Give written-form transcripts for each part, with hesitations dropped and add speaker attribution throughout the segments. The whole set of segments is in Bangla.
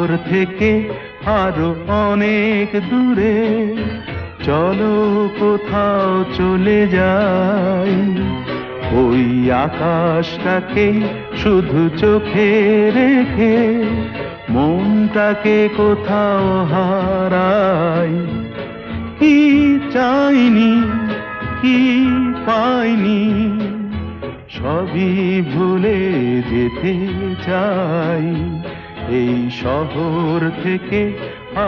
Speaker 1: শহর থেকে আরো অনেক দূরে, চলো কোথাও চলে যাই। ওই আকাশটাকে শুধু চোখে রেখে মনটাকে কোথাও হারাই। কি চাইনি, কি পাইনি, সবই ভুলে যেতে চাই। এই শহর থেকে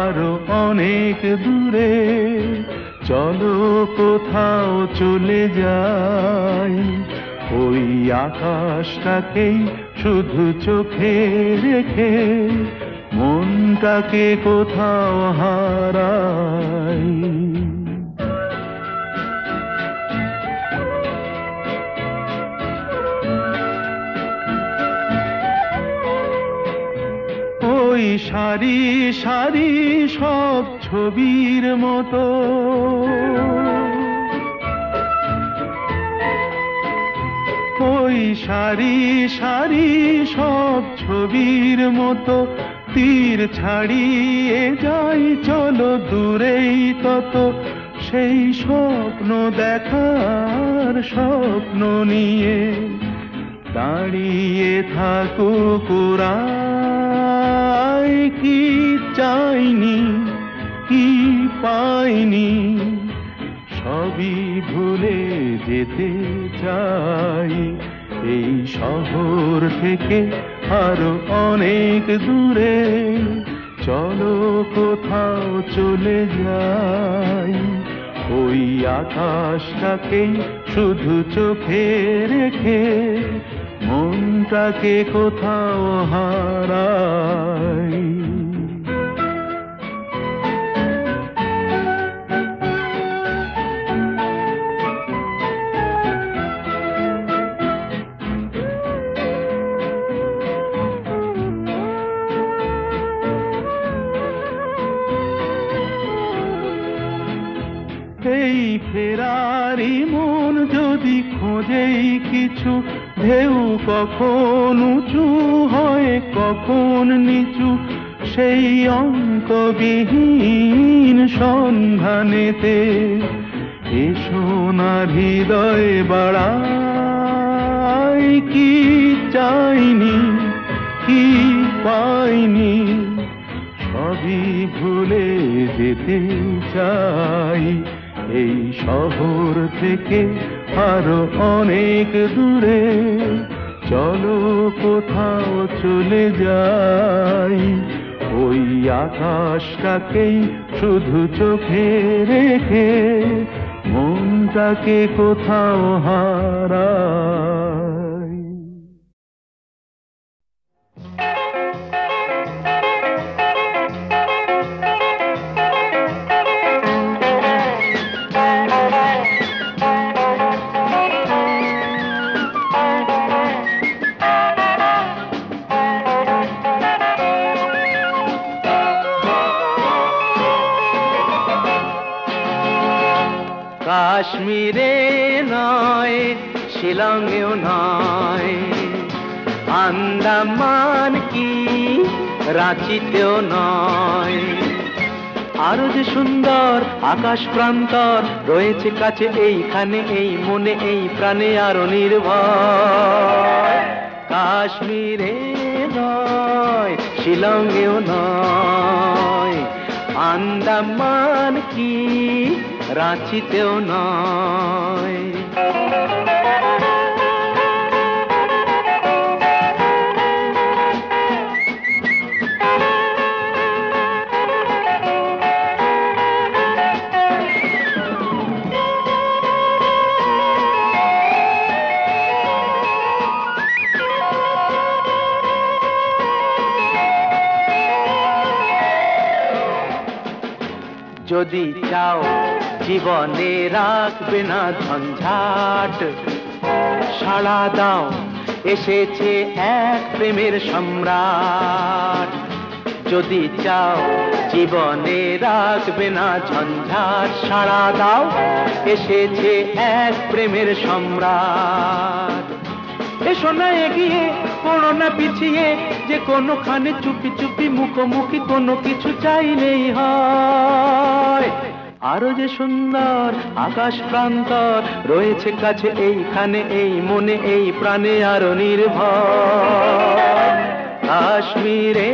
Speaker 1: আরো অনেক দূরে, চলো কোথাও চলে যাই। ওই আকাশটাকেই শুধু চোখে রেখে মনটাকে কোথাও হারাই। ওই সারি সারি সব ছবির মতো, ওই সারি সারি সব ছবির মতো তীর ছাড়িয়ে যাই। চলো দূরেই তত সেই স্বপ্ন দেখার স্বপ্ন নিয়ে দাঁড়িয়ে থাকুক ওরা। কি চাইনি, কি পাইনি, সবই ভুলে যেতে চাই। এই শহর থেকে আরো অনেক দূরে, চলো কোথাও চলে যাই। ওই আকাশটাকেই শুধু চোখে রেখে মনটাকে কোথাও হারাই। এই ফেরারি মন যদি খোঁজেই কিছু, ঢেউ কখন উঁচু হয় কখন নিচু, সেই অন্তবিহীন সন্ধানেতে এসো না হৃদয় বাড়াই। কি চাইনি, কি পাইনি, সবই ভুলে যেতে চাই। এই শহর থেকে আরো অনেক দূরে, চলো কোথাও চলে যাই। ওই আকাশটাকেই শুধু চোখে রেখে মনটাকে কোথাও হারাই।
Speaker 2: কাশ্মীরে নয়, শিলংয়েও নয়, আন্দামান কি রাঁচিতেও নয়, আরো যে সুন্দর আকাশ প্রান্তর রয়েছে কাছে এইখানে, এই মনে এই প্রাণে আরো নির্ভর। কাশ্মীরে নয়, শিলংয়েও নয়, আন্দামান কি রাঁচিতেও নয়। যদি চাও জীবনে রাখবে না ঝঞ্ঝাট, সাড়া দাও এসেছে এক প্রেমের সম্রাট। যদি চাও জীবনে রাখবে না ঝঞ্ঝাট, সাড়া দাও এসেছে এক প্রেমের সম্রাট। এসো না এগিয়ে, পড়ো না পিছিয়ে, যে কোনোখানে চুপি চুপি মুখোমুখি কোনো কিছু চাইলেই হয়। আরো যে সুন্দর আকাশ প্রান্তর রয়েছে কাছে এইখানে, এই মনে এই প্রাণে আরো নির্ভর। কাশ্মীরে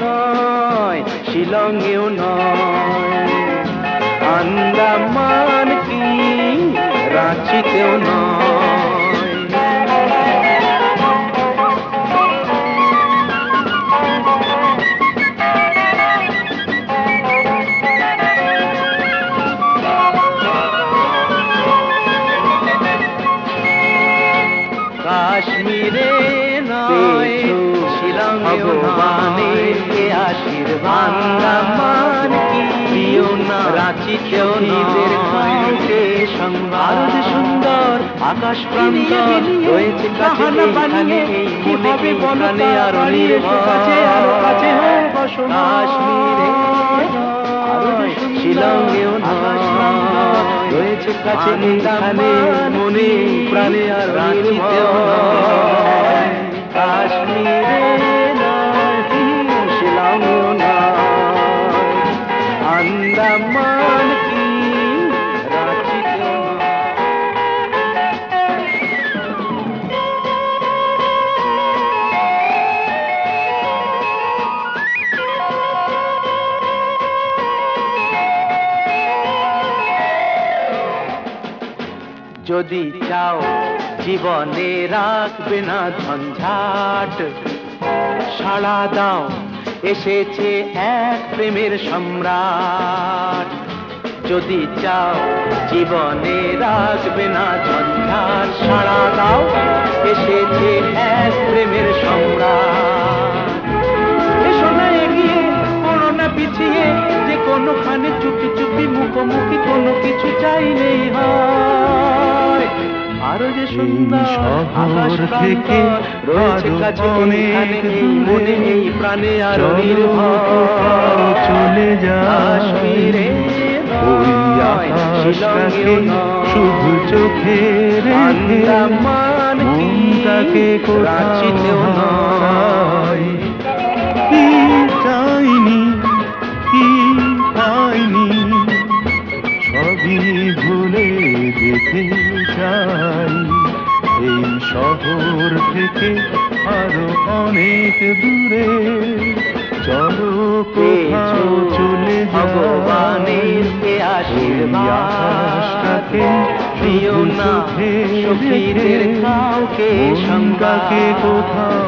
Speaker 2: নয়, শিলংয়েও নয়, আন্দামান কি রাঁচিতেও নয়। কাশ্মীরে নয়, শিলংয়েও নয়, এ আশীর্বাদ। আন্দামান কি দিও না, রাঁচিতেও নয়, কাউকে সংবাদ। আরো যে সুন্দর আকাশ প্রান্তর রয়েছে কাছে এইখানে, এই মনে এই প্রাণে আরো নির্ভর। কাশ্মীরে নয়, শিলংয়েও নয়, রয়েছে কাছে এইখানে, মনে প্রাণে আর রাঁচিতেও নয়। কাশ্মীরে নয়, শিলংয়েও নয়, আন্দামান কি রাঁচিতেও নয়। যদি চাও জীবনে রাখবে না ঝঞ্ঝাট, সাড়া দাও এসেছে এক প্রেমের সম্রাট। যদি চাও জীবনে রাখবে না ঝঞ্ঝাট, সাড়া দাও এসেছে এক প্রেমের সম্রাট। এসো না এগিয়ে, পড়ো না পিছিয়ে, যে কোনোখানে চুপি চুপি মুখোমুখি কোনো কিছু চাইলেই হয়। আরো যে সুন্দর আকাশ থেকে রয়েছে কাছে এইখানে, এই মনে এই প্রাণে আরো নির্ভর।
Speaker 1: চলে যায়
Speaker 2: কাশ্মীরে
Speaker 1: ওই আকাশটাকে শুধু চোখে রেখে,
Speaker 2: আন্দামান কি
Speaker 1: মনটাকে
Speaker 2: রাঁচিতেও নয়।
Speaker 1: কি চাইনি, কি পাইনি, সবই ভুলে যেতে চাই। এই শহর থেকে আরো অনেক দূরে, চলো কোথাও চলে
Speaker 2: ভগবানের এ আশীর্বাদ। দিও না সখীদের কাউকে
Speaker 1: সংজ্ঞাকে কোথাও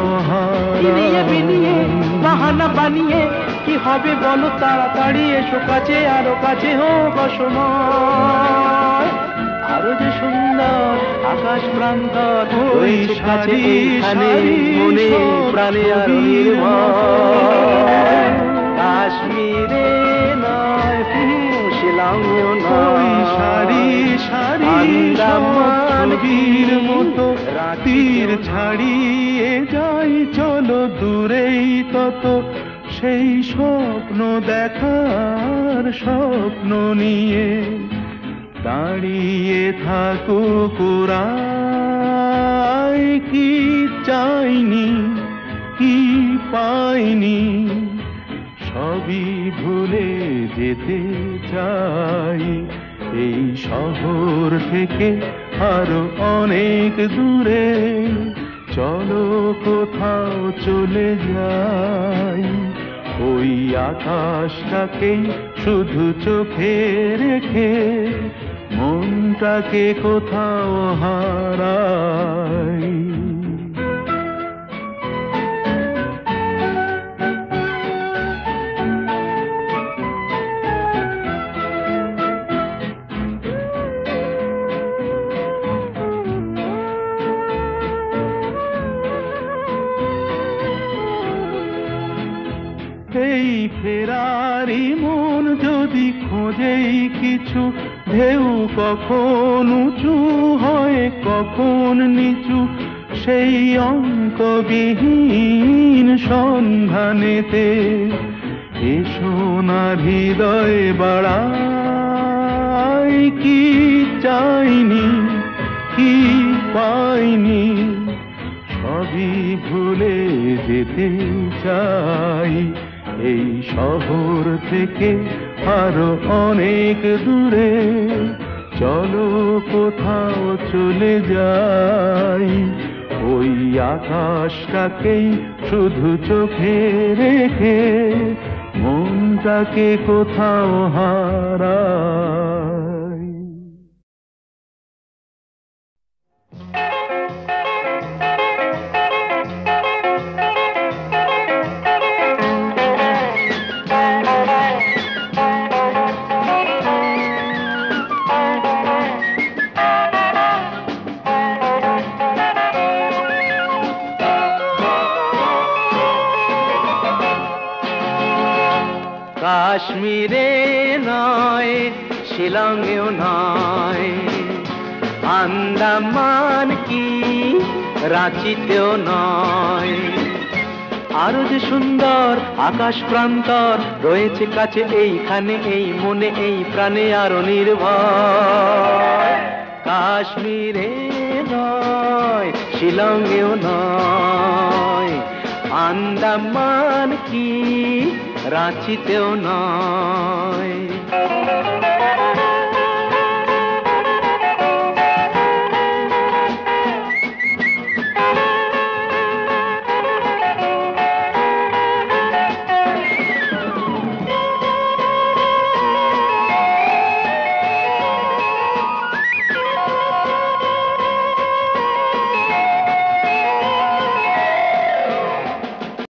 Speaker 2: বিনিয়ে বিনিয়ে বাহানা বানিয়ে, কি হবে বলো তাড়াতাড়ি এসো কাছে, আরো কাছে হোক অসময়। আরো যে সুন্দর আকাশ প্রান্তর রয়েছে কাছে এইখানে, মনে প্রাণে আরো নির্ভর। কাশ্মীরে নয়, শিলংয়েও নয়,
Speaker 1: সারি সারি
Speaker 2: আন্দামান
Speaker 1: বীর মতো তীর ছাড়িয়ে যাই, চলো দূরেই তত সেই স্বপ্ন দেখার স্বপ্ন নিয়ে। দাঁড়িয়ে থাকো কোরাই, কি চাইনি, কি পাইনি, সবই ভুলে যেতে চাই। এই শহর থেকে আরো অনেক দূরে, চলো কোথাও চলে যাই। ওই আকাশটাকে শুধু চোখে রেখে, মনটাকে কোথাও হারাই। এই ফেরারি মন যদি খোঁজেই কিছু, ঢেউ কখন উঁচু হয় কখন নিচু, সেই অঙ্কবিহীন সন্ধানেতে এসো না হৃদয় বাড়াই। কি চাইনি, কি পাইনি, যেতে চাই এই শহর থেকে আরো অনেক দূরে। চলো কোথাও চলে যাই, ওই আকাশটাকেই শুধু চোখে রেখে মনটাকে কোথাও হারাই।
Speaker 2: কাশ্মীরে নয়, শিলংয়েও নয়, আন্দামান কি রাঁচিতেও নয়, আরো যে সুন্দর আকাশ প্রান্তর রয়েছে কাছে এইখানে, এই মনে এই প্রাণে আরো নির্ভয়। কাশ্মীরে নয়, শিলংয়েও নয়, আন্দামান কি রাঁচিতেও নয়।